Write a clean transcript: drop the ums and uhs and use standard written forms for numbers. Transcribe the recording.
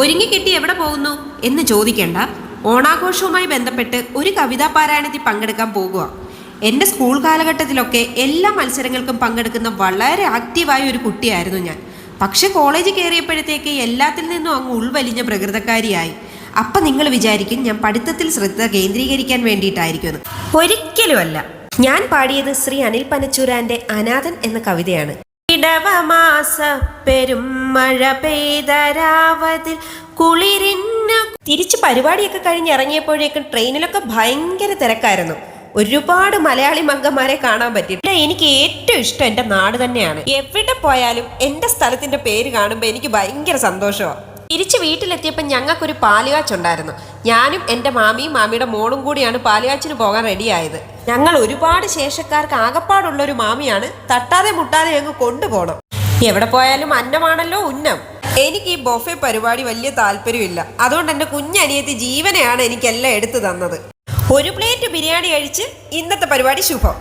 ഒരുങ്ങിക്കെട്ടി എവിടെ പോകുന്നു എന്ന് ചോദിക്കേണ്ട. ഓണാഘോഷവുമായി ബന്ധപ്പെട്ട് ഒരു കവിതാ പാരായണത്തിൽ പങ്കെടുക്കാൻ പോകുക. എൻ്റെ സ്കൂൾ കാലഘട്ടത്തിലൊക്കെ എല്ലാ മത്സരങ്ങൾക്കും പങ്കെടുക്കുന്ന വളരെ ആക്റ്റീവായ ഒരു കുട്ടിയായിരുന്നു ഞാൻ. പക്ഷെ കോളേജിൽ കയറിയപ്പോഴത്തേക്ക് എല്ലാത്തിൽ നിന്നും അങ്ങ് ഉൾവലിഞ്ഞ പ്രകൃതക്കാരിയായി. അപ്പം നിങ്ങൾ വിചാരിക്കും ഞാൻ പഠിത്തത്തിൽ ശ്രദ്ധ കേന്ദ്രീകരിക്കാൻ വേണ്ടിയിട്ടായിരിക്കുമെന്ന്. ഒരിക്കലുമല്ല. ഞാൻ പാടിയത് ശ്രീ അനിൽ പനച്ചൂരാൻ്റെ അനാഥൻ എന്ന കവിതയാണ്. ഇടവമാസ പെരും മഴ പെയ്തരാവതിൽ കുളിരിന്ന. തിരിച്ച് പരിപാടിയൊക്കെ കഴിഞ്ഞ് ഇറങ്ങിയപ്പോഴേക്കും ട്രെയിനിലൊക്കെ ഭയങ്കര തിരക്കായിരുന്നു. ഒരുപാട് മലയാളി മംഗന്മാരെ കാണാൻ പറ്റിയിട്ടില്ല. എനിക്ക് ഏറ്റവും ഇഷ്ടം എൻ്റെ നാട് തന്നെയാണ്. എവിടെ പോയാലും എൻ്റെ സ്ഥലത്തിൻ്റെ പേര് കാണുമ്പോൾ എനിക്ക് ഭയങ്കര സന്തോഷമാണ്. തിരിച്ച് വീട്ടിലെത്തിയപ്പോൾ ഞങ്ങൾക്കൊരു പാലുകാച്ചുണ്ടായിരുന്നു. ഞാനും എൻ്റെ മാമിയും മാമിയുടെ മോളും കൂടിയാണ് പാലുകാച്ചിന് പോകാൻ റെഡിയായത്. ഞങ്ങൾ ഒരുപാട് ശേഷക്കാർക്ക് ആകപ്പാടുള്ളൊരു മാമിയാണ്. തട്ടാതെ മുട്ടാതെ ഞങ്ങൾ കൊണ്ടുപോകണം. എവിടെ പോയാലും അന്നമാണല്ലോ ഉന്നം. എനിക്ക് ഈ ബൊഫെ പരിപാടി വലിയ താല്പര്യമില്ല. അതുകൊണ്ട് എൻ്റെ കുഞ്ഞനിയത്തി ജീവനെയാണ് എനിക്കെല്ലാം എടുത്തു തന്നത്. ഒരു പ്ലേറ്റ് ബിരിയാണി കഴിച്ച് ഇന്നത്തെ പരിപാടി ശുഭം.